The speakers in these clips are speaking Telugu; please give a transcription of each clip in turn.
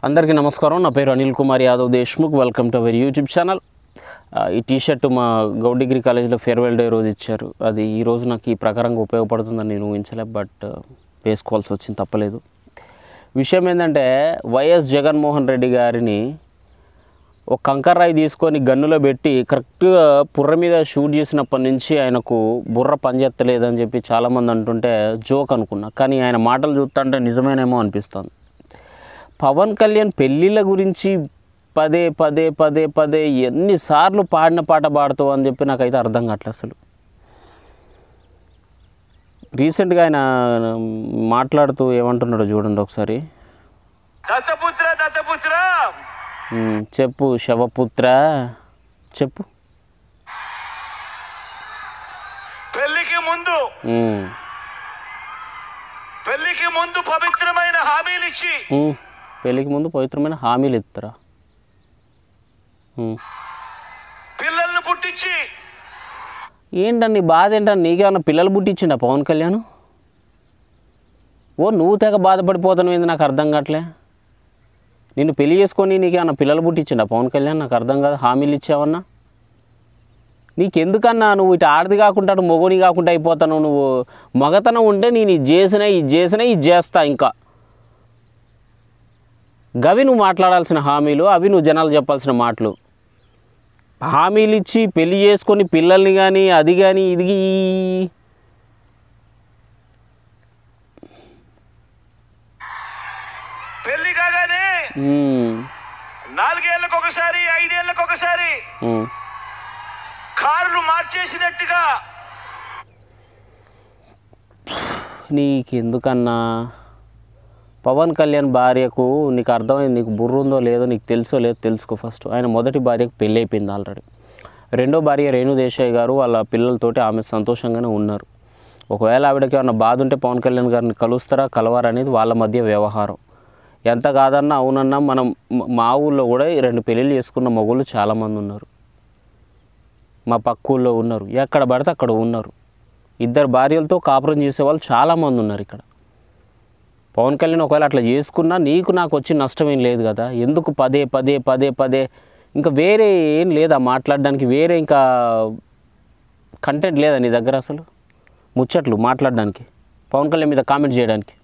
అందరికీ నమస్కారం. నా పేరు Anil Kumar Yadav Deshmukh. Welcome to our YouTube channel. ఈ టీషర్ట్ మా గౌడ్ డిగ్రీ కాలేజ్లో ఫేర్వెల్ డే రోజు ఇచ్చారు. అది ఈ రోజు నాకు ఈ ప్రకారంగా ఉపయోగపడుతుందని నేను ఊహించలే, బట్ వేసుకోవాల్సి వచ్చింది, తప్పలేదు. విషయం ఏంటంటే, వైఎస్ జగన్మోహన్ రెడ్డి గారిని ఒక కంకర్రాయి తీసుకొని గన్నులో పెట్టి కరెక్ట్గా పుర్ర మీద షూట్ చేసినప్పటి నుంచి ఆయనకు బుర్ర పనిచేస్తలేదని చెప్పి చాలామంది అంటుంటే జోక్ అనుకున్నా, కానీ ఆయన మాటలు చూస్తుంటే నిజమేనేమో అనిపిస్తుంది. పవన్ కళ్యాణ్ పెళ్ళిళ్ళ గురించి పదే పదే పదే పదే ఎన్నిసార్లు పాడిన పాట పాడుతావు అని చెప్పి నాకైతే అర్థం కావట్లేదు అసలు. రీసెంట్గా ఆయన మాట్లాడుతూ ఏమంటున్నాడో చూడండి ఒకసారి. చెప్పు శవపుత్ర, చెప్పు. పెళ్లికి ముందు పవిత్రమైన హామీలు ఇచ్చి పెళ్ళికి ముందు పవిత్రమైన హామీలు ఇస్తారా? పిల్లల్ని పుట్టించి ఏంటండి బాధ? ఏంటని నీకేమన్నా పిల్లలు పుట్టించిండా పవన్ కళ్యాణ్? నువ్వు తెగ బాధపడిపోతాను ఏంది నాకు అర్థం కావట్లే. నిన్ను పెళ్లి చేసుకొని నీకేమన్నా పిల్లలు పుట్టించిండా పవన్ కళ్యాణ్? నాకు అర్థం కాదు. హామీలు ఇచ్చావన్నా నీకెందుకన్నా? నువ్వు ఇటు ఆడది కాకుండా మొగోని కాకుండా అయిపోతాను. నువ్వు మగతనం ఉంటే నేను ఇది చేస్తా. ఇంకా గవి నువ్వు మాట్లాడాల్సిన హామీలు, అవి నువ్వు జనాలు చెప్పాల్సిన మాటలు. హామీలు ఇచ్చి పెళ్లి చేసుకొని పిల్లల్ని కానీ అది కానీ ఇది పెళ్లి కాగానే 4 ఏళ్ళకు ఒకసారి 5 ఏళ్ళకు ఒకసారి కారులు మార్చేసినట్టుగా. నీకెందుకన్నా? పవన్ కళ్యాణ్ భార్యకు నీకు అర్థమైంది, నీకు బుర్ర ఉందో లేదో నీకు తెలుసో లేదో తెలుసుకో ఫస్ట్. ఆయన మొదటి భార్యకు పెళ్ళి అయిపోయింది ఆల్రెడీ. రెండో భార్య రేణు దేశాయ్ గారు వాళ్ళ పిల్లలతోటి ఆమె సంతోషంగానే ఉన్నారు. ఒకవేళ ఆవిడకి ఏమన్నా బాధ ఉంటే పవన్ కళ్యాణ్ గారిని కలుస్తారా కలవారా అనేది వాళ్ళ మధ్య వ్యవహారం. ఎంత కాదన్నా అవునన్నా మనం మా ఊళ్ళో కూడా 2 పెళ్ళిళ్ళు చేసుకున్న మగవాళ్ళు చాలామంది ఉన్నారు. మా పక్క ఊళ్ళో ఉన్నారు, ఎక్కడ పడితే అక్కడ ఉన్నారు. 2 భార్యలతో కాపురం చేసేవాళ్ళు చాలామంది ఉన్నారు ఇక్కడ. పవన్ కళ్యాణ్ ఒకవేళ అట్లా చేసుకున్నా నీకు నాకు వచ్చి నష్టం ఏం లేదు కదా. ఎందుకు పదే పదే పదే పదే? ఇంకా వేరే ఏం లేదా మాట్లాడడానికి? వేరే ఇంకా కంటెంట్ లేదా నీ దగ్గర అసలు? ముచ్చట్లు మాట్లాడడానికి, పవన్ కళ్యాణ్ మీద కామెంట్ చేయడానికి?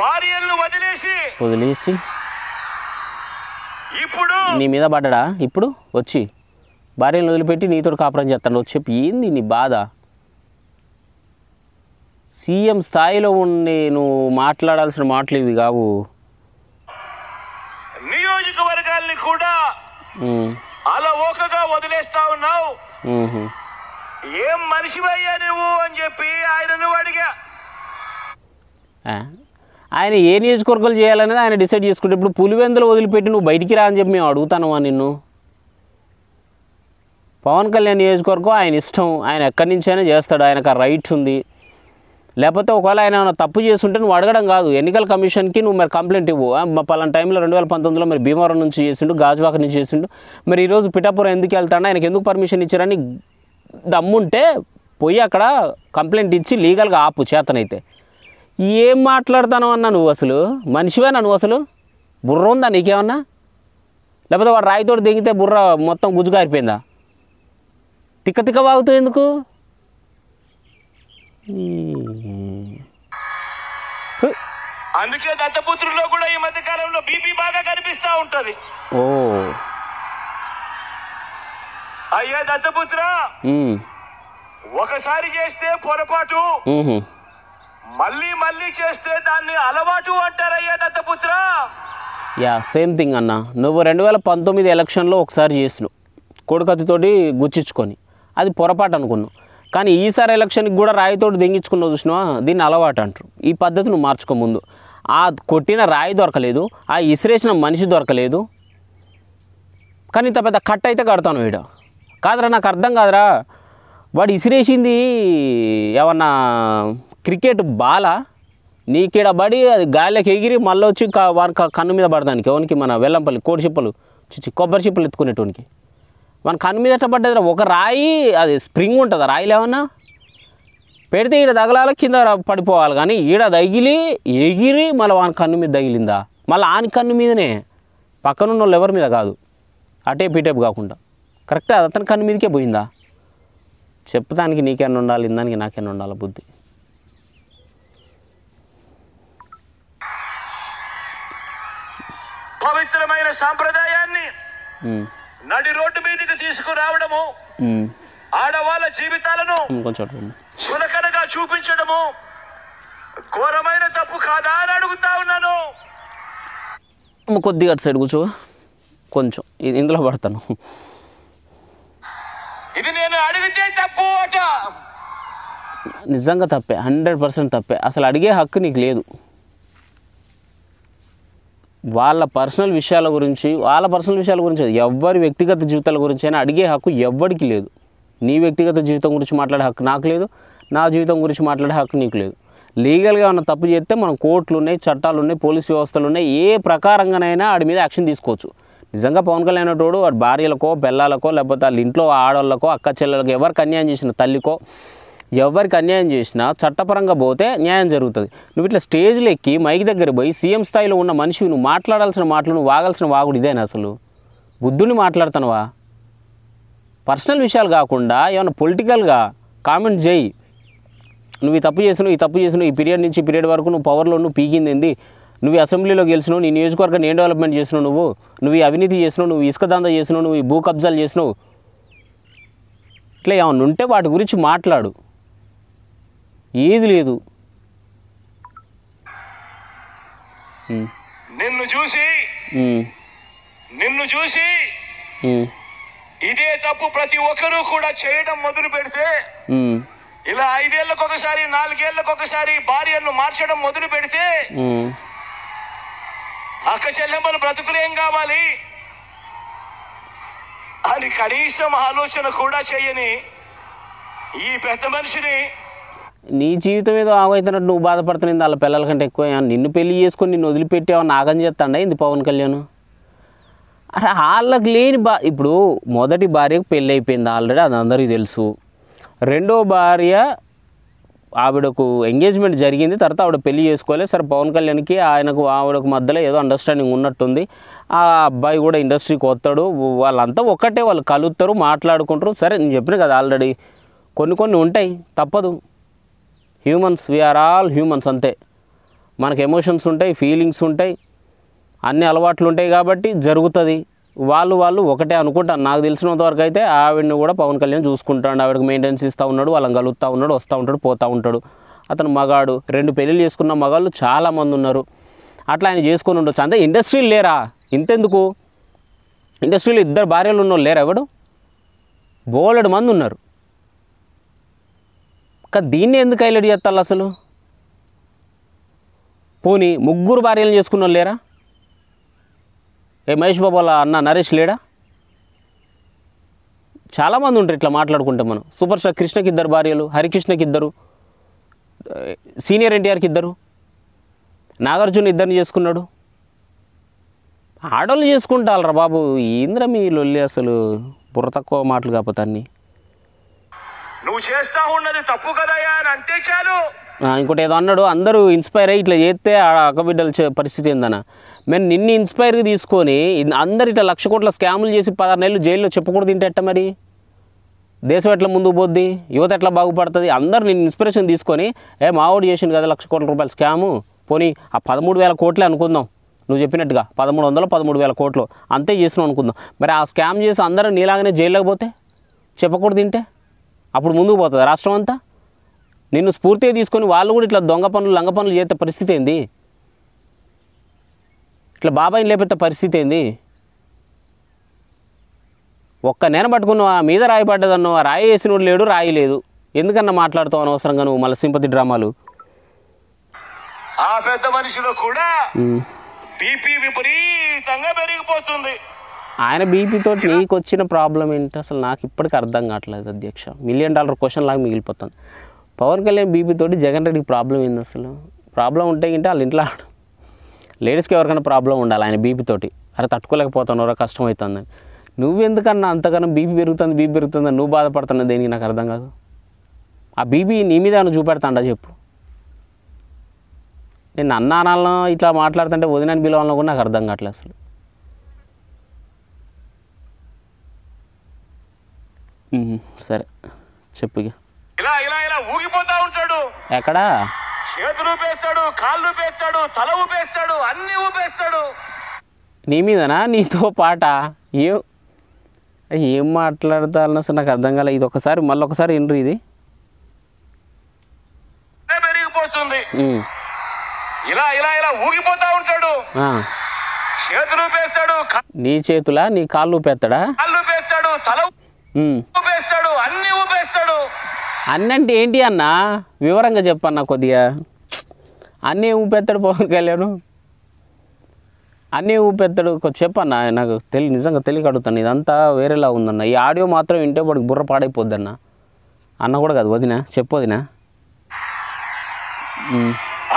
భార్యలను వదిలేసి ఇప్పుడు నీ మీద పడ్డా? ఇప్పుడు వచ్చి భార్యను వదిలిపెట్టి నీతో కాపురం చేస్తాను వచ్చి చెప్పి ఏంది నీ బాధ? సీఎం స్థాయిలో ఉండి నువ్వు మాట్లాడాల్సిన మాటలు ఇవి కావు. నియోజకవర్గాల్ని కూడా అలా ఓకగా వదిలేస్తా ఉన్నావు. ఏం మనిషివయ్యా నువ్వు అని చెప్పి ఆయనను అడిగా. ఆయన ఏ నియోజకవర్గాలు చేయాలనేది ఆయన డిసైడ్ చేసుకుంటే, ఇప్పుడు పులివెందులు వదిలిపెట్టి నువ్వు బయటికి రా అని చెప్పి మేము అడుగుతాను నిన్ను. పవన్ కళ్యాణ్ నియోజకవర్గం ఆయన ఇష్టం, ఆయన ఎక్కడి నుంచైనా చేస్తాడు, ఆయనకు ఆ రైట్ ఉంది. లేకపోతే ఒకవేళ ఆయన ఏమైనా తప్పు చేస్తుంటే నువ్వు అడగడం కాదు, ఎన్నికల కమిషన్కి నువ్వు మరి కంప్లైంట్ ఇవ్వు. పలానా టైంలో 2019లో మరి భీమవరం నుంచి చేసిండు, గాజువాక నుంచి చేసిండు, మరి ఈరోజు పిఠాపురం ఎందుకు వెళ్తాడు, ఆయనకు ఎందుకు పర్మిషన్ ఇచ్చారని దమ్ముంటే పోయి అక్కడ కంప్లైంట్ ఇచ్చి లీగల్గా ఆపు చేతనైతే. ఏం మాట్లాడతాను అన్నా నువ్వు? అసలు మనిషివేనా నువ్వు? అసలు బుర్ర ఉందా నీకేమన్నా? లేకపోతే వాడు రాయితోటి దిగితే బుర్ర మొత్తం గుజ్జుగారిపోయిందా? తిక్క తిక్క వాగుతావు ఎందుకు? అందుకే దత్తపుత్రుల్లో కూడా ఈ మధ్య కాలంలో బీపీ బాగా కనిపిస్తా ఉంటది. అయ్యా దత్తపుత్ర, ఒకసారి చేస్తే పొరపాటు, మళ్ళీ మళ్ళీ చేస్తే దాన్ని అలవాటు అంటారయ్యా దత్తపుత్ర. సేమ్ థింగ్ అన్న. నువ్వు 2019 ఎలక్షన్లో ఒకసారి చేసినావు కొడుకతితోటి గుచ్చించుకొని, అది పొరపాటు అనుకున్నావు. కానీ ఈసారి ఎలక్షన్కి కూడా రాయితోటి దెంగించుకున్నావు చూసినావా, దీన్ని అలవాటు అంటారు. ఈ పద్ధతి నువ్వు మార్చుకో. ముందు ఆ కొట్టిన రాయి దొరకలేదు, ఆ ఇసిరేసిన మనిషి దొరకలేదు, కానీ ఇంత పెద్ద కట్ అయితే కడతాను వీడు. కాదురా, నాకు అర్థం కాదురా, వాడు ఇసిరేసింది ఏమన్నా క్రికెట్ బాలా? నీకిడబడి అది గాలిలోకి ఎగిరి మళ్ళీ వచ్చి వాని కన్ను మీద పడడానికి. ఎవరికి? మన వెల్లంపల్లి కోడి చిప్పలు కొబ్బరి చిప్పలు ఎత్తుకునేటోనికి మన కన్ను మీద ఎట్లా పడ్డది? ఒక రాయి, అది స్ప్రింగ్ ఉంటుందా రాయిలు ఏమన్నా? పెడితే ఈడ తగలాలి కింద పడిపోవాలి, కానీ ఈడ తగిలి ఎగిరి మళ్ళీ వాని కన్ను మీద తగిలిందా, మళ్ళీ ఆని కన్ను మీదనే, పక్కనున్న వాళ్ళు ఎవరి మీద కాదు, అటేపు ఇటేపు కాకుండా కరెక్టే అది అతని కన్ను మీదకే పోయిందా. చెప్పడానికి నీకేనా ఉండాలి, ఇందానికి నాకేనా ఉండాలి బుద్ధి. పవిత్రమైన సాంప్రదాయాన్ని నడి రోడ్డు మీదకి తీసుకురావడము, ఆడవాళ్ళ జీవితాలను చులకనగా చూపించడము ఘోరమైన తప్పు కాదా అని అడుగుతా ఉన్నాను. కొద్దిగా అటు సైడ్ కూర్చో, కొంచెం ఇందులో పడతాను. ఇది నేను అడిగితే తప్పు అట. నిజంగా తప్పే, 100% తప్పే. అసలు అడిగే హక్కు నీకు లేదు. వాళ్ళ పర్సనల్ విషయాల గురించి ఎవరి వ్యక్తిగత జీవితాల గురించి అయినా అడిగే హక్కు ఎవ్వడికి లేదు. నీ వ్యక్తిగత జీవితం గురించి మాట్లాడే హక్కు నాకు లేదు, నా జీవితం గురించి మాట్లాడే హక్కు నీకు లేదు. లీగల్గా ఉన్న తప్పు చేస్తే మనం కోర్టులు ఉన్నాయి, చట్టాలు ఉన్నాయి, పోలీసు వ్యవస్థలు ఉన్నాయి, ఏ ప్రకారంగానైనా వాడి మీద యాక్షన్ తీసుకోవచ్చు. నిజంగా పవన్ కళ్యాణ్ తోడు వాడి భార్యలకో పిల్లలకో లేకపోతే వాళ్ళ ఇంట్లో ఆడవాళ్ళకో అక్క చెల్లెలకో ఎవరికి అన్యాయం చేసిన తల్లికో ఎవరికి అన్యాయం చేసినా చట్టపరంగా పోతే న్యాయం జరుగుతుంది. నువ్వు ఇట్లా స్టేజ్లో ఎక్కి మైక్ దగ్గర పోయి సీఎం స్థాయిలో ఉన్న మనిషి నువ్వు మాట్లాడాల్సిన మాటలు, నువ్వు వాగాల్సిన వాగుడు ఇదేనా? అసలు బుద్ధుని మాట్లాడుతున్నావా? పర్సనల్ విషయాలు కాకుండా ఏమన్నా పొలిటికల్గా కామెంట్ చేయి. నువ్వు ఈ తప్పు చేసినావు, ఈ పీరియడ్ నుంచి పీరియడ్ వరకు నువ్వు పవర్లో నువ్వు పీకింది ఏంది, నువ్వు అసెంబ్లీలో గెలిచినావు, నీ నియోజకవర్గాన్ని ఏం డెవలప్మెంట్ చేసినావు, నువ్వు ఈ అవినీతి చేసినావు, నువ్వు ఇసుక దందా చేసినావు, నువ్వు ఈ భూ కబ్జాలు చేసినావు, ఇట్లా ఏమన్నా ఉంటే వాటి గురించి మాట్లాడు. ఏది లేదు. నిన్ను చూసి ఇదే తప్పు ప్రతి ఒక్కరూ కూడా చేయడం మొదలు పెడితే, ఇలా 5 ఏళ్ళకు ఒకసారి 4 ఏళ్ళకు ఒకసారి భార్యను మార్చడం మొదలు పెడితే అక్క చెల్లెమ్మలు బ్రతుకులేం కావాలి అని కనీసం ఆలోచన కూడా చేయని ఈ పెద్ద మనిషిని నీ జీవితం ఏదో ఆగవుతున్నట్టు నువ్వు బాధపడుతున్నావు. వాళ్ళ పిల్లల కంటే ఎక్కువ నిన్ను పెళ్లి చేసుకొని నిన్ను వదిలిపెట్టేవని నాగం చేస్తాడా ఇంది పవన్ కళ్యాణ్? అరే వాళ్ళకి లేని ఇప్పుడు మొదటి భార్యకు పెళ్ళి అయిపోయింది ఆల్రెడీ, అది అందరికీ తెలుసు. రెండో భార్య ఆవిడకు ఎంగేజ్మెంట్ జరిగింది, తర్వాత ఆవిడ పెళ్లి చేసుకోలేదు. సరే పవన్ కళ్యాణ్కి ఆవిడకు మధ్యలో ఏదో అండర్స్టాండింగ్ ఉన్నట్టుంది. ఆ అబ్బాయి కూడా ఇండస్ట్రీకి వస్తాడు, వాళ్ళంతా ఒక్కటే, వాళ్ళు కలుస్తారు, మాట్లాడుకుంటారు. సరే నేను చెప్పిన కదా ఆల్రెడీ, కొన్ని ఉంటాయి, తప్పదు. హ్యూమన్స్, వీఆర్ ఆల్ హ్యూమన్స్ అంతే. మనకు ఎమోషన్స్ ఉంటాయి, ఫీలింగ్స్ ఉంటాయి, అన్ని అలవాట్లు ఉంటాయి, కాబట్టి జరుగుతుంది. వాళ్ళు ఒకటే అనుకుంటాను. నాకు తెలిసినంత వరకు అయితే ఆవిడని కూడా పవన్ కళ్యాణ్ చూసుకుంటాడు, ఆవిడకి మెయింటెనెన్స్ ఇస్తూ ఉన్నాడు, వాళ్ళని కలుగుతూ ఉన్నాడు, వస్తూ ఉంటాడు, పోతూ ఉంటాడు. అతను మగాడు, 2 పెళ్ళిళ్ళు చేసుకున్న మగాళ్ళు చాలామంది ఉన్నారు. అట్లా ఆయన చేసుకొని ఉండొచ్చు. అంతే. ఇండస్ట్రీలు లేరా? ఇంతెందుకు, ఇండస్ట్రీలో 2 భార్యలు ఉన్నోళ్ళు లేరా? ఎవడు? బోలెడు మంది ఉన్నారు. కానీ దీన్ని ఎందుకు హైలైట్ చేస్తారు అసలు? పోనీ 3 భార్యలు చేసుకున్న వాళ్ళు లేరా? మహేష్ బాబు వాళ్ళ అన్న నరేష్ లేడా? చాలామంది ఉంటారు ఇట్లా మాట్లాడుకుంటే. మనం సూపర్ స్టార్ కృష్ణకి 2 భార్యలు, హరికృష్ణకి 2, సీనియర్ ఎన్టీఆర్కి 2, నాగార్జున 2 చేసుకున్నాడు. ఆడోళ్ళు చేసుకుంటారా బాబు? ఏంద్ర మీ లొల్లి అసలు? బుర్ర తక్కువ మాటలు కాకపోతే అన్నీ. నువ్వు చేస్తా ఉన్నది తప్పు కదయ్యా అని అంటే చాలు. ఇంకోటి ఏదో అన్నాడు, అందరూ ఇన్స్పైర్ అయ్యి ఇట్లా చేస్తే అక్కబిడ్డల పరిస్థితి ఏందన్న. మేము నిన్ను ఇన్స్పైర్గా తీసుకొని అందరు ఇట్లా 1,00,000 కోట్ల స్కాములు చేసి 16 నెలలు జైల్లో చెప్పకూడదు తింటే ఎట్ట మరి? దేశం ఎట్లా ముందుకు పోద్ది? యువత ఎట్లా బాగుపడుతుంది? అందరు నిన్ను ఇన్స్పిరేషన్ తీసుకొని మావాడు చేసిండు కదా 1,00,000 కోట్ల రూపాయల స్కాము, పోనీ ఆ 13,000 కోట్లే అనుకుందాం, నువ్వు చెప్పినట్టుగా 1,300 13,000 కోట్లు అంతే చేసినావు అనుకుందాం. మరి ఆ స్కామ్ చేసి అందరూ నీలాగానే జైల్లోకి పోతే చెప్పకూడదు తింటే అప్పుడు ముందుకు పోతుంది రాష్ట్రం అంతా. నిన్ను స్ఫూర్తిగా తీసుకొని వాళ్ళు కూడా ఇట్లా దొంగ పనులు లంగ పనులు చేసే పరిస్థితి ఏంది? ఇట్లా బాబాయిని లేపెత్తే పరిస్థితి ఏంది? ఒక్క నేను పట్టుకున్నావు, ఆ మీద రాయి పడ్డదన్నావు, ఆ రాయి వేసినోడు లేడు, రాయి లేదు, ఎందుకన్నా మాట్లాడుతావు అనవసరంగా నువ్వు మళ్ళీ సింపతి డ్రామాలు. ఆ పెద్ద మనిషిలో కూడా బీపీ విపరీతంగా పెరిగిపోతుంది. ఆయన బీపీ తోటి నీకు వచ్చిన ప్రాబ్లం ఏంటి అసలు? నాకు ఇప్పటికీ అర్థం కావట్లేదు అధ్యక్ష. $1 మిలియన్ క్వశ్చన్ లాగా మిగిలిపోతుంది. పవన్ కళ్యాణ్ బీపీ తోటి జగన్ రెడ్డికి ప్రాబ్లం ఏంది అసలు? ప్రాబ్లం ఉంటే ఇంటే వాళ్ళ ఇంట్లో లేడీస్కి ఎవరికైనా ప్రాబ్లం ఉండాలి ఆయన బీపీ తోటి. అరే తట్టుకోలేకపోతున్నారో కష్టం అవుతుందని. నువ్వెందుకన్నా అంతకన్నా బీపీ పెరుగుతుంది నువ్వు బాధపడుతున్నా దేనికి నాకు అర్థం కాదు. ఆ బీపీ నీ మీద ఏమైనా చూపెడతాండా చెప్పు. నేను అన్నానాలను ఇట్లా మాట్లాడుతుంటే వదినని పిలవాలన్నా కూడా నాకు అర్థం కావట్లేదు అసలు. సరే చెప్పు ఇక. ఇలా ఇలా ఇలా ఊగిపోతా ఉంటాడు. ఎక్కడా? చేతులు ఊపేస్తాడు, కాళ్ళు ఊపేస్తాడు, తల ఊపేస్తాడు, అన్ని ఊపేస్తాడు. నీ మీదనా? నీతో పాట? ఏం మాట్లాడతాను అసలు నాకు అర్థం కాలే. ఇది ఒకసారి మళ్ళీ ఒకసారి వినరు. ఇది పెరిగిపోతుంది. ఇలా ఇలా ఇలా ఊగిపోతా ఉంటాడు. చేతులు ఊపేస్తాడు. నీ చేతులా? నీ కాళ్ళు ఊపేస్తాడా? కాళ్ళు ఊపేస్తాడు, తల ఊపేస్తాడు, అన్ని ఊపేస్తాడు. అన్నీ అంటే ఏంటి అన్న? వివరంగా చెప్పన్నా కొద్దిగా. అన్నీ ఊపేస్తాడు పవన్ కళ్యాణ్, అన్నీ ఊపేస్తాడు. చెప్పన్నా, నాకు నిజంగా తెలియక అడుగుతాను. ఇదంతా వేరేలా ఉందన్న. ఈ ఆడియో మాత్రం వింటే వాడికి బుర్ర పాడైపోద్దన్న. అన్న కూడా కాదు, వదినా చెప్పు వదినా.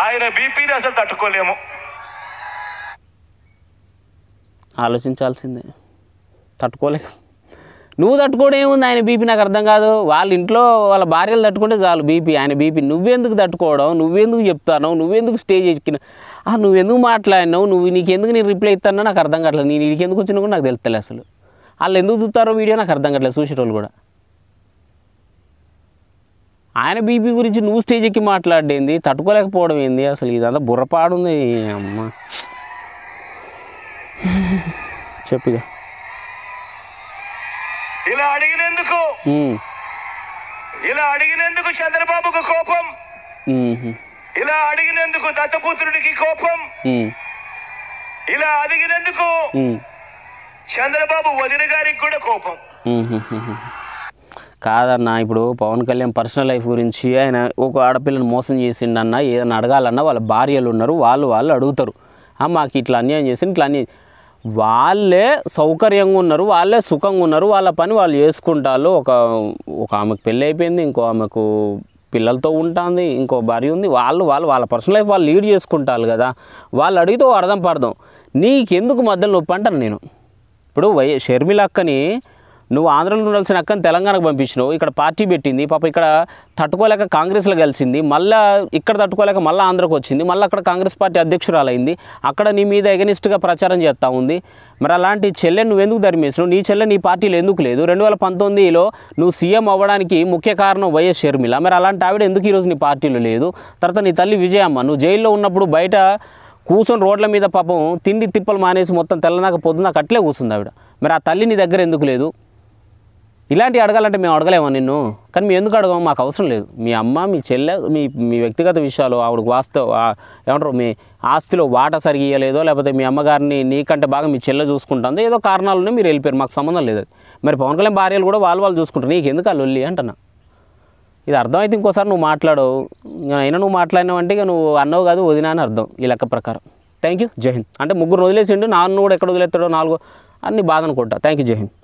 ఆయన బీపీని అసలు తట్టుకోలేము. ఆలోచించాల్సిందే. తట్టుకోలేక నువ్వు తట్టుకోవడం ఏముంది? ఆయన బీపీ నాకు అర్థం కాదు. వాళ్ళ ఇంట్లో వాళ్ళ భార్యలు తట్టుకుంటే చాలు బీపీ. ఆయన బీపీ నువ్వెందుకు తట్టుకోవడం? నువ్వెందుకు చెప్తాను? నువ్వెందుకు స్టేజ్ ఎక్కిన? నువ్వెందుకు మాట్లాడినావు? నీకెందుకు నేను రిప్లై ఇస్తానో నాకు అర్థం కావట్లేదు. నేను వీడికి ఎందుకు వచ్చినా కూడా నాకు తెలుస్తలే అసలు. వాళ్ళు ఎందుకు చూస్తారో వీడియో నాకు అర్థం కావట్లేదు, చూసేటోళ్ళు కూడా. ఆయన బీపీ గురించి నువ్వు స్టేజ్ ఎక్కి మాట్లాడేంది? తట్టుకోలేకపోవడం ఏంది అసలు? ఇదంతా బుర్రపాడుంది అమ్మ. చెప్పుగా. ఇలా అడిగినందుకు చంద్రబాబుకు కోపం, ఇలా అడిగినందుకు దత్తపుత్రుడికి కోపం, ఇలా అడిగినందుకు చంద్రబాబు వదిన గారికి కూడా కోపం. కాదన్నా, ఇప్పుడు పవన్ కళ్యాణ్ పర్సనల్ లైఫ్ గురించి ఆయన ఒక ఆడపిల్లని మోసం చేసిండన్నా, ఏదన్నా అడగాలన్నా వాళ్ళ భార్యలు ఉన్నారు, వాళ్ళు అడుగుతారు. మాకు ఇట్లా అన్యాయం చేసింది, ఇట్లా అన్యాయం. వాళ్ళే సౌకర్యంగా ఉన్నారు, వాళ్ళే సుఖంగా ఉన్నారు, వాళ్ళ పని వాళ్ళు చేసుకుంటారు. ఒక ఆమెకు పెళ్ళి అయిపోయింది, ఇంకో ఆమెకు పిల్లలతో ఉంటుంది, ఇంకో భార్య ఉంది. వాళ్ళ పర్సనల్ లైఫ్ వాళ్ళు లీడ్ చేసుకుంటారు కదా. వాళ్ళు అడిగితే అర్థం పడదాం. నీకెందుకు మధ్యలో నొప్పి అంటాను నేను. ఇప్పుడు షర్మిల అక్కని నువ్వు ఆంధ్రలో ఉండాల్సిన అక్కని తెలంగాణకు పంపించినావు. ఇక్కడ పార్టీ పెట్టింది, పాప ఇక్కడ తట్టుకోలేక కాంగ్రెస్లో కలిసింది, మళ్ళీ ఇక్కడ తట్టుకోలేక మళ్ళీ ఆంధ్రకు వచ్చింది, మళ్ళీ అక్కడ కాంగ్రెస్ పార్టీ అధ్యక్షురాలైంది, అక్కడ నీ మీద ఎగనిస్ట్గా ప్రచారం చేస్తూ ఉంది. మరి అలాంటి చెల్లెని నువ్వు ఎందుకు ధర్మేసినావు? నీ చెల్లె నీ పార్టీలో ఎందుకు లేదు? 2019లో నువ్వు సీఎం అవ్వడానికి ముఖ్య కారణం వైఎస్ షర్మిల. మరి అలాంటి ఆవిడ ఎందుకు ఈరోజు నీ పార్టీలో లేదు? తర్వాత నీ తల్లి విజయమ్మ, నువ్వు జైల్లో ఉన్నప్పుడు బయట కూర్చొని రోడ్ల మీద పాపం తిండి తిప్పలు మానేసి మొత్తం తెల్లనాక పొద్దున్నాక అట్లే కూర్చుంది ఆవిడ. మరి ఆ తల్లి నీ దగ్గర ఎందుకు లేదు? ఇలాంటివి అడగాలంటే మేము అడగలేమా నిన్ను? కానీ మేము ఎందుకు అడగము? మాకు అవసరం లేదు. మీ అమ్మ, మీ చెల్లె, మీ వ్యక్తిగత విషయాలు, ఆవిడకు ఏమంటారు, మీ ఆస్తిలో వాటా సరిగా ఇవ్వలేదో, లేకపోతే మీ అమ్మగారిని నీకంటే బాగా మీ చెల్లె చూసుకుంటుందో, ఏదో కారణాలునే మీరు వెళ్ళిపోయారు, మాకు సంబంధం లేదు. మరి పవన్ కళ్యాణ్ భార్యలు కూడా వాళ్ళు చూసుకుంటారు, నీకు ఎందుకు ఆ లొల్లి అంటున్నా. ఇది అర్థమైతే ఇంకోసారి నువ్వు మాట్లాడవు. అయినా నువ్వు మాట్లాడినావంటే ఇక నువ్వు అన్నవు కాదు వదినా అని అర్థం ఈ లెక్క ప్రకారం. థ్యాంక్ యూ, జై హింద్. అంటే 3 వదిలేసిండు, 4 కూడా ఎక్కడ వదిలేస్తాడో 4 అన్ని బాధ అనుకుంటా. థ్యాంక్ యూ, జై హింద్.